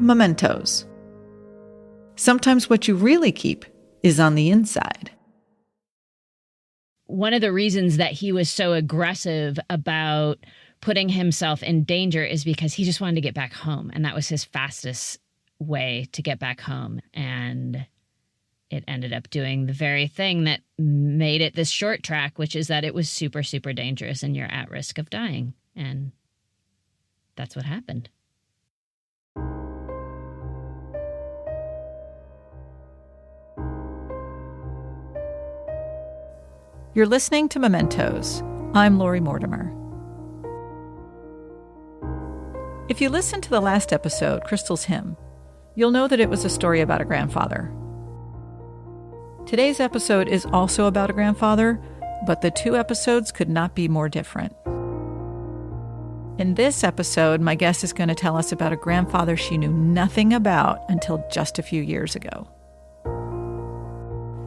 mementos. Sometimes what you really keep is on the inside. One of the reasons that he was so aggressive about putting himself in danger is because he just wanted to get back home. And that was his fastest way to get back home. And it ended up doing the very thing that made it this short track, which is that it was super, super dangerous and you're at risk of dying. And that's what happened. You're listening to Mementos. I'm Lori Mortimer. If you listened to the last episode, Crystal's Hymn, you'll know that it was a story about a grandfather. Today's episode is also about a grandfather, but the two episodes could not be more different. In this episode, my guest is going to tell us about a grandfather she knew nothing about until just a few years ago.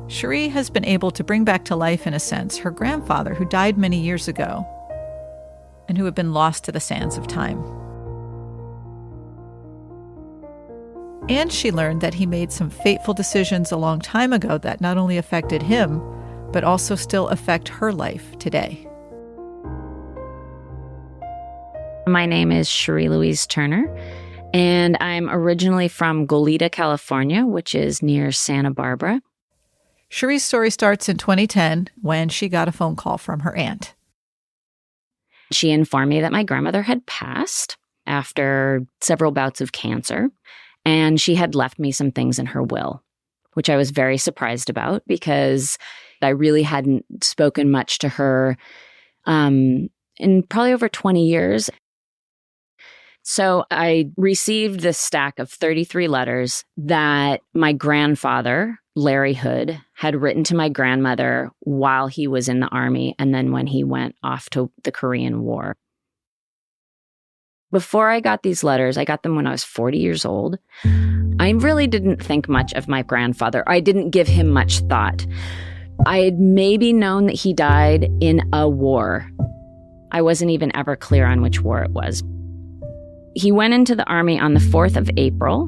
Cherie has been able to bring back to life, in a sense, her grandfather who died many years ago and who had been lost to the sands of time. And she learned that he made some fateful decisions a long time ago that not only affected him, but also still affect her life today. My name is Cherie Louise Turner, and I'm originally from Goleta, California, which is near Santa Barbara. Cherie's story starts in 2010 when she got a phone call from her aunt. She informed me that my grandmother had passed after several bouts of cancer, and she had left me some things in her will, which I was very surprised about because I really hadn't spoken much to her in probably over 20 years. So I received this stack of 33 letters that my grandfather, Larry Hood, had written to my grandmother while he was in the Army and then when he went off to the Korean War. Before I got these letters, I got them when I was 40 years old. I really didn't think much of my grandfather. I didn't give him much thought. I had maybe known that he died in a war. I wasn't even ever clear on which war it was. He went into the Army on the 4th of April,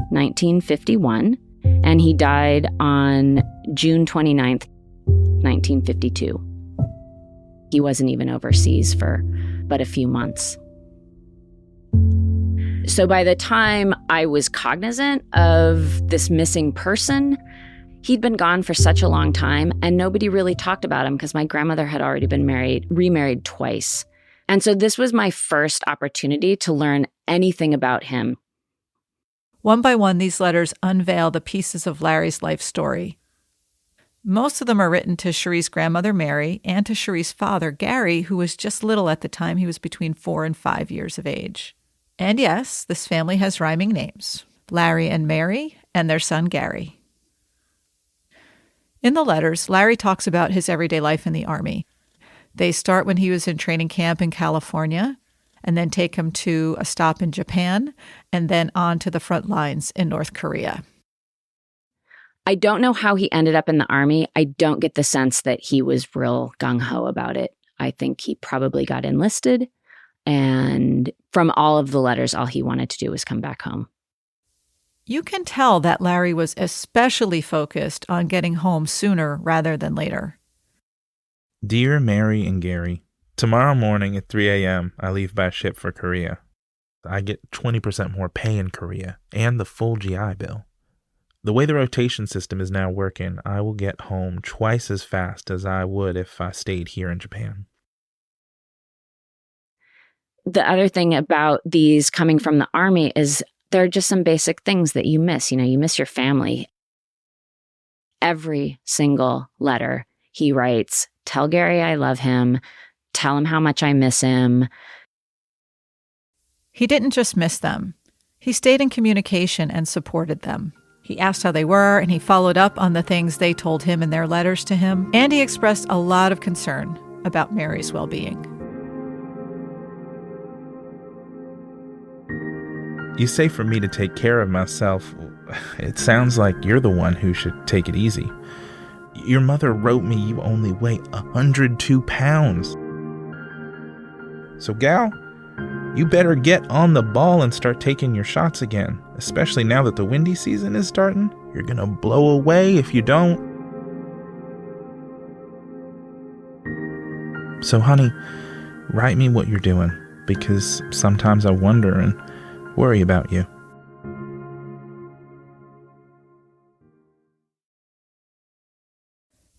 1951, and he died on June 29th, 1952. He wasn't even overseas for but a few months. So by the time I was cognizant of this missing person, he'd been gone for such a long time, and nobody really talked about him because my grandmother had already been remarried twice. And so this was my first opportunity to learn anything about him. One by one, these letters unveil the pieces of Larry's life story. Most of them are written to Cherie's grandmother, Mary, and to Cherie's father, Gary, who was just little at the time. He was between 4 and 5 years of age. And yes, this family has rhyming names, Larry and Mary, and their son, Gary. In the letters, Larry talks about his everyday life in the Army. They start when he was in training camp in California, and then take him to a stop in Japan, and then on to the front lines in North Korea. I don't know how he ended up in the Army. I don't get the sense that he was real gung-ho about it. I think he probably got enlisted, and from all of the letters, all he wanted to do was come back home. You can tell that Larry was especially focused on getting home sooner rather than later. Dear Mary and Gary, tomorrow morning at 3 a.m., I leave by ship for Korea. I get 20% more pay in Korea and the full GI Bill. The way the rotation system is now working, I will get home twice as fast as I would if I stayed here in Japan. The other thing about these coming from the Army is there are just some basic things that you miss. You know, you miss your family. Every single letter he writes, tell Gary I love him, tell him how much I miss him. He didn't just miss them. He stayed in communication and supported them. He asked how they were, and he followed up on the things they told him in their letters to him, and he expressed a lot of concern about Mary's well-being. You say for me to take care of myself. It sounds like you're the one who should take it easy. Your mother wrote me you only weigh 102 pounds. So, gal, You better get on the ball and start taking your shots again, especially now that the windy season is starting. You're gonna blow away if you don't. So honey, write me what you're doing, because sometimes I wonder and worry about you.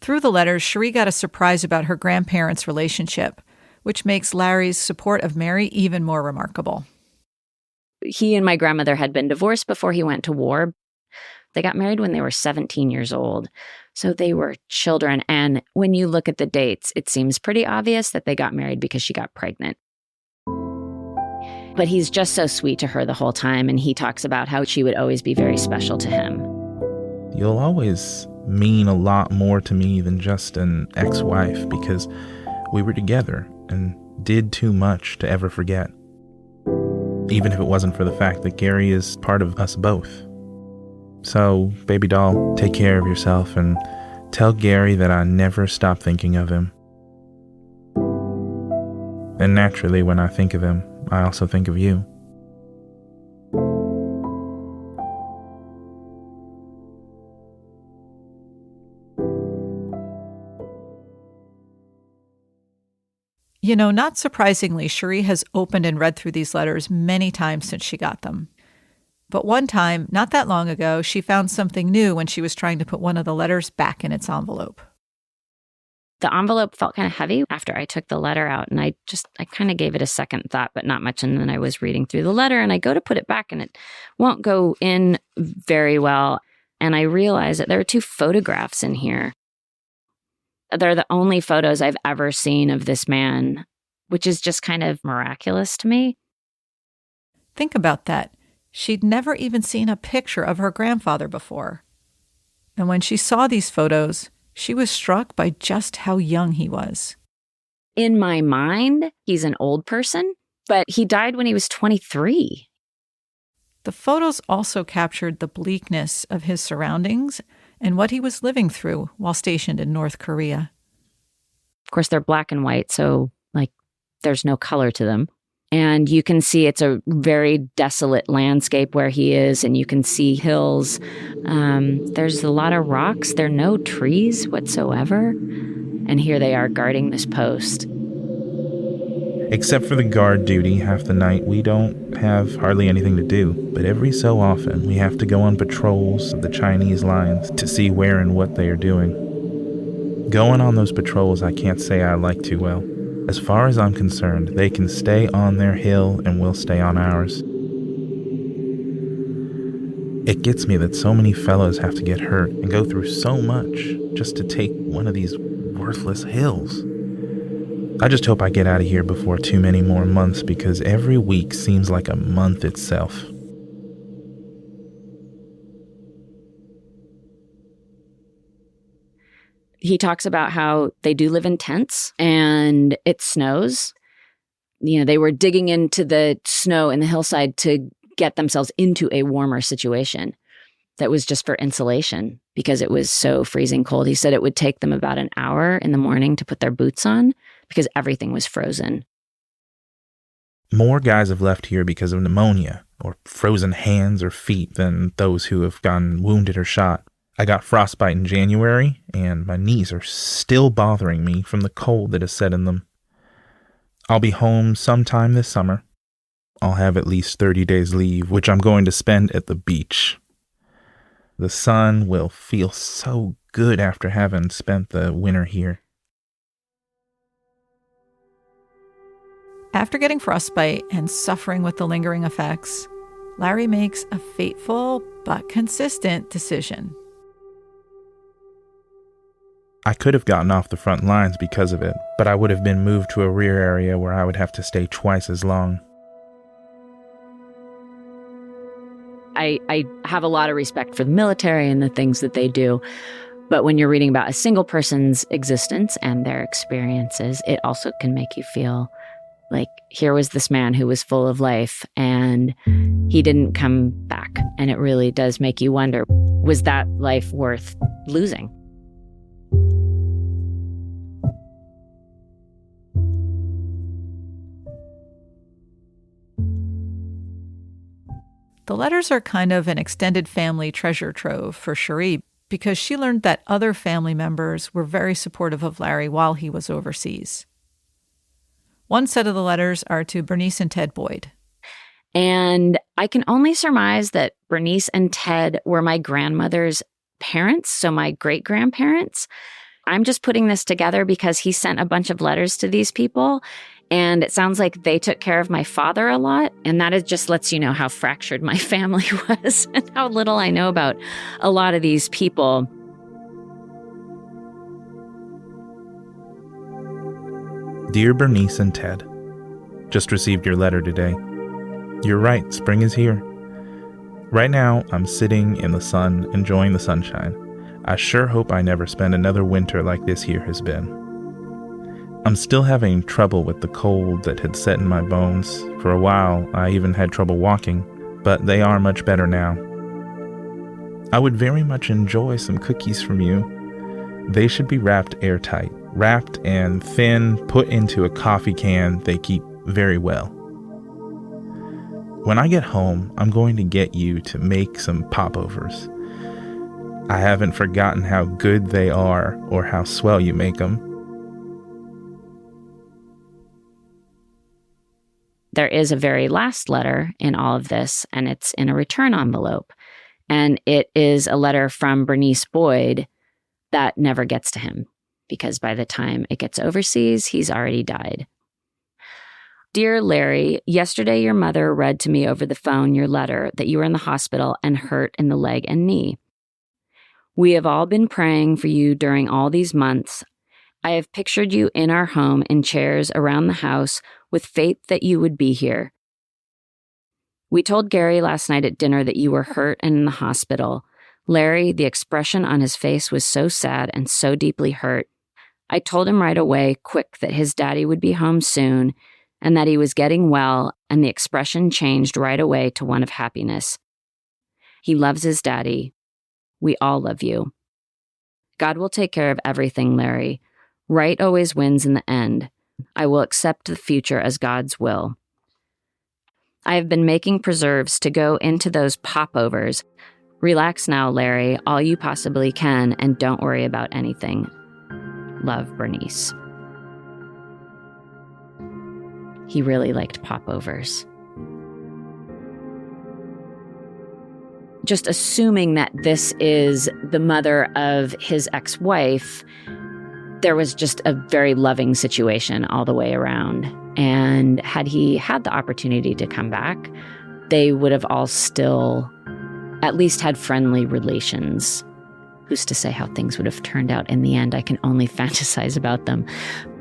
Through the letters, Cherie got a surprise about her grandparents' relationship, which makes Larry's support of Mary even more remarkable. He and my grandmother had been divorced before he went to war. They got married when they were 17 years old. So they were children. And when you look at the dates, it seems pretty obvious that they got married because she got pregnant. But he's just so sweet to her the whole time. And he talks about how she would always be very special to him. You'll always mean a lot more to me than just an ex-wife, because we were together and did too much to ever forget. Even if it wasn't for the fact that Gary is part of us both. So, baby doll, take care of yourself and tell Gary that I never stop thinking of him. And naturally, when I think of him, I also think of you. You know, not surprisingly, Cherie has opened and read through these letters many times since she got them. But one time, not that long ago, she found something new when she was trying to put one of the letters back in its envelope. The envelope felt kind of heavy after I took the letter out, and I kind of gave it a second thought, but not much. And then I was reading through the letter, and I go to put it back, and it won't go in very well. And I realize that there are 2 photographs in here. They're the only photos I've ever seen of this man, which is just kind of miraculous to me. Think about that. She'd never even seen a picture of her grandfather before. And when she saw these photos, she was struck by just how young he was. In my mind, he's an old person, but he died when he was 23. The photos also captured the bleakness of his surroundings and what he was living through while stationed in North Korea. Of course, they're black and white, so there's no color to them. And you can see it's a very desolate landscape where he is, and you can see hills. There's a lot of rocks. There are no trees whatsoever. And here they are guarding this post. Except for the guard duty half the night, we don't have hardly anything to do. But every so often, we have to go on patrols of the Chinese lines to see where and what they are doing. Going on those patrols, I can't say I like too well. As far as I'm concerned, they can stay on their hill and we'll stay on ours. It gets me that so many fellows have to get hurt and go through so much just to take one of these worthless hills. I just hope I get out of here before too many more months, because every week seems like a month itself. He talks about how they do live in tents and it snows. You know, they were digging into the snow in the hillside to get themselves into a warmer situation that was just for insulation because it was so freezing cold. He said it would take them about an hour in the morning to put their boots on because everything was frozen. More guys have left here because of pneumonia or frozen hands or feet than those who have gotten wounded or shot. I got frostbite in January, and my knees are still bothering me from the cold that has set in them. I'll be home sometime this summer. I'll have at least 30 days leave, which I'm going to spend at the beach. The sun will feel so good after having spent the winter here. After getting frostbite and suffering with the lingering effects, Larry makes a fateful but consistent decision. I could have gotten off the front lines because of it, but I would have been moved to a rear area where I would have to stay twice as long. I have a lot of respect for the military and the things that they do, but when you're reading about a single person's existence and their experiences, it also can make you feel like here was this man who was full of life and he didn't come back. And it really does make you wonder, was that life worth losing? The letters are kind of an extended family treasure trove for Cherie because she learned that other family members were very supportive of Larry while he was overseas. One set of the letters are to Bernice and Ted Boyd. And I can only surmise that Bernice and Ted were my grandmother's parents, so my great-grandparents. I'm just putting this together because he sent a bunch of letters to these people, and it sounds like they took care of my father a lot, and that just lets you know how fractured my family was and how little I know about a lot of these people. Dear Bernice and Ted, just received your letter today. You're right, spring is here. Right now, I'm sitting in the sun, enjoying the sunshine. I sure hope I never spend another winter like this year has been. I'm still having trouble with the cold that had set in my bones. For a while, I even had trouble walking, but they are much better now. I would very much enjoy some cookies from you. They should be wrapped airtight, wrapped and thin, put into a coffee can. They keep very well. When I get home, I'm going to get you to make some popovers. I haven't forgotten how good they are or how swell you make them. There is a very last letter in all of this, and it's in a return envelope. And it is a letter from Bernice Boyd that never gets to him, because by the time it gets overseas, he's already died. Dear Larry, yesterday your mother read to me over the phone your letter that you were in the hospital and hurt in the leg and knee. We have all been praying for you during all these months. I have pictured you in our home in chairs around the house with faith that you would be here. We told Gary last night at dinner that you were hurt and in the hospital. Larry, the expression on his face was so sad and so deeply hurt. I told him right away, quick, that his daddy would be home soon and that he was getting well, and the expression changed right away to one of happiness. He loves his daddy. We all love you. God will take care of everything, Larry. Right always wins in the end. I will accept the future as God's will. I have been making preserves to go into those popovers. Relax now, Larry, all you possibly can, and don't worry about anything. Love, Bernice. He really liked popovers. Just assuming that this is the mother of his ex-wife, there was just a very loving situation all the way around. And had he had the opportunity to come back, they would have all still at least had friendly relations. Who's to say how things would have turned out in the end? I can only fantasize about them.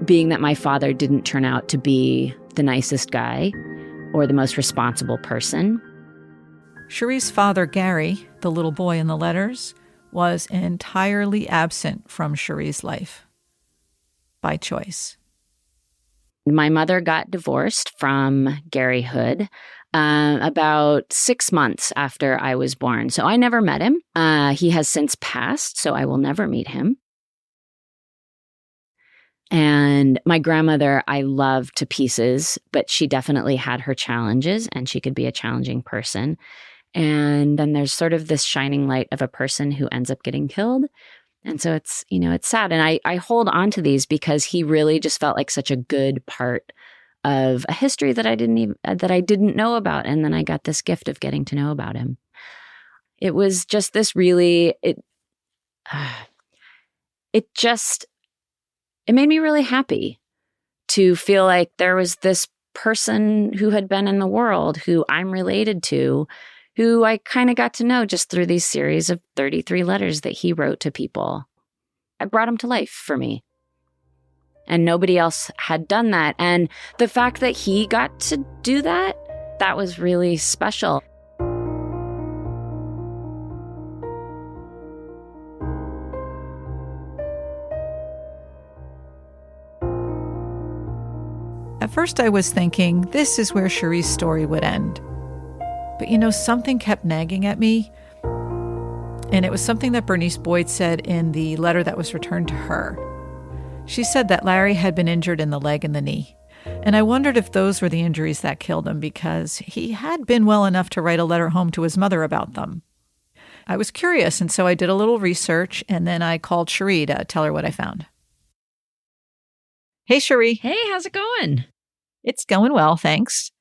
Being that my father didn't turn out to be the nicest guy or the most responsible person. Cherie's father, Gary, the little boy in the letters, was entirely absent from Cherie's life. By choice. My mother got divorced from Gary Hood about 6 months after I was born. So I never met him. He has since passed, so I will never meet him. And my grandmother, I love to pieces, but she definitely had her challenges, and she could be a challenging person. And then there's sort of this shining light of a person who ends up getting killed. And so it's, it's sad. And I hold on to these because he really just felt like such a good part of a history that I didn't know about. And then I got this gift of getting to know about him. It was just this really, it made me really happy to feel like there was this person who had been in the world who I'm related to, who I kind of got to know just through these series of 33 letters that he wrote to people. I brought him to life for me. And nobody else had done that. And the fact that he got to do that, that was really special. At first I was thinking, this is where Cherie's story would end. But something kept nagging at me. And it was something that Bernice Boyd said in the letter that was returned to her. She said that Larry had been injured in the leg and the knee. And I wondered if those were the injuries that killed him, because he had been well enough to write a letter home to his mother about them. I was curious, and so I did a little research, and then I called Cherie to tell her what I found. Hey, Cherie. Hey, how's it going? It's going well, thanks.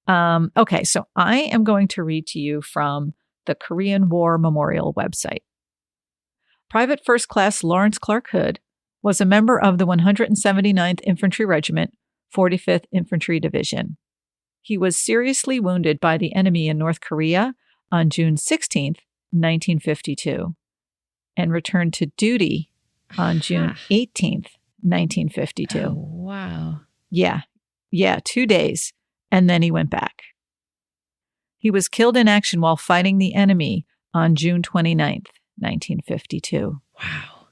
Okay, so I am going to read to you from the Korean War Memorial website. Private First Class Lawrence Clark Hood was a member of the 179th Infantry Regiment, 45th Infantry Division. He was seriously wounded by the enemy in North Korea on June 16th, 1952, and returned to duty on June 18th, 1952. Oh, wow. Yeah, 2 days, and then he went back. He was killed in action while fighting the enemy on June 29th, 1952. Wow.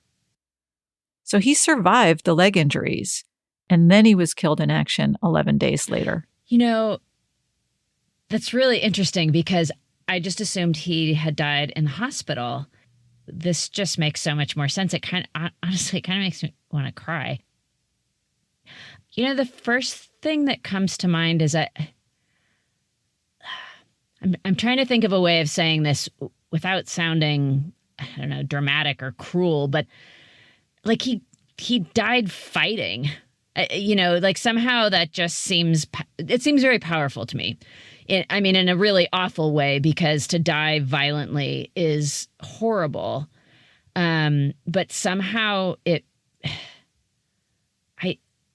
So he survived the leg injuries, and then he was killed in action 11 days later. You know, that's really interesting because I just assumed he had died in the hospital. This just makes so much more sense. It honestly makes me want to cry. You know, the first thing that comes to mind is I'm trying to think of a way of saying this without sounding, I don't know, dramatic or cruel, but like he died fighting. You know, like somehow that just seems very powerful to me. In a really awful way, because to die violently is horrible. But somehow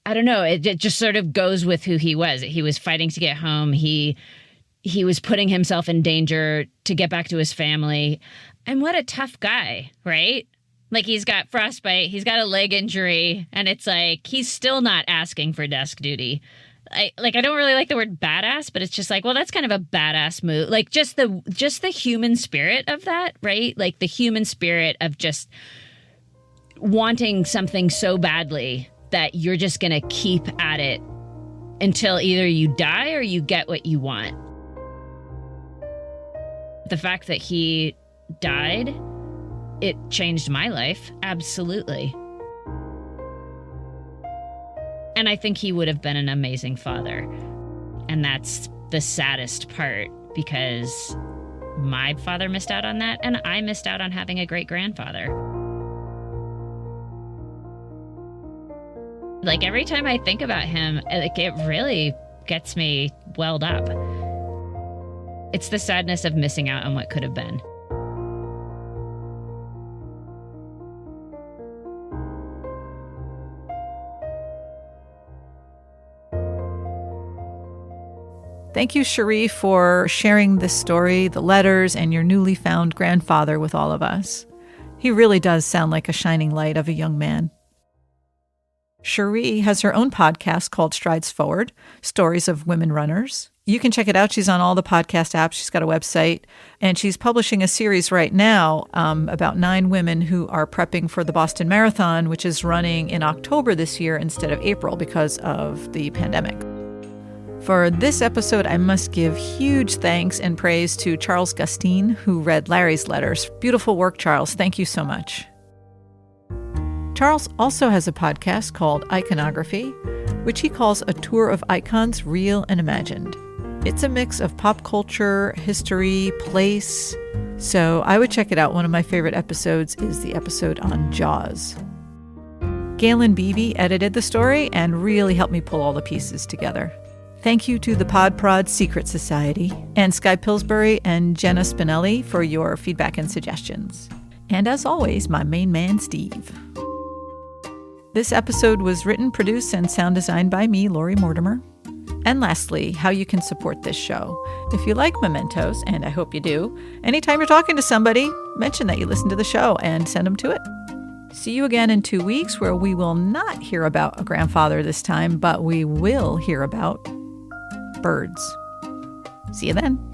I don't know, it just sort of goes with who he was. He was fighting to get home. He was putting himself in danger to get back to his family. And what a tough guy, right? Like, he's got frostbite, he's got a leg injury, and it's like, he's still not asking for desk duty. I don't really like the word badass, but it's just like, well, that's kind of a badass move. Like, just the human spirit of that, right? Like, the human spirit of just wanting something so badly that you're just going to keep at it until either you die or you get what you want. The fact that he died, it changed my life, absolutely. And I think he would have been an amazing father. And that's the saddest part, because my father missed out on that, and I missed out on having a great grandfather. Like, every time I think about him, like, it really gets me welled up. It's the sadness of missing out on what could have been. Thank you, Cherie, for sharing this story, the letters, and your newly found grandfather with all of us. He really does sound like a shining light of a young man. Cherie has her own podcast called Strides Forward, Stories of Women Runners. You can check it out. She's on all the podcast apps. She's got a website, and she's publishing a series right now about 9 women who are prepping for the Boston Marathon, which is running in October this year instead of April because of the pandemic. For this episode, I must give huge thanks and praise to Charles Gustine, who read Larry's letters. Beautiful work, Charles. Thank you so much. Charles also has a podcast called Iconography, which he calls a tour of icons, real and imagined. It's a mix of pop culture, history, place. So I would check it out. One of my favorite episodes is the episode on Jaws. Galen Beebe edited the story and really helped me pull all the pieces together. Thank you to the Pod Prod Secret Society and Sky Pillsbury and Jenna Spinelli for your feedback and suggestions. And as always, my main man, Steve. This episode was written, produced, and sound designed by me, Lori Mortimer. And lastly, how you can support this show. If you like mementos, and I hope you do, anytime you're talking to somebody, mention that you listen to the show and send them to it. See you again in 2 weeks, where we will not hear about a grandfather this time, but we will hear about birds. See you then.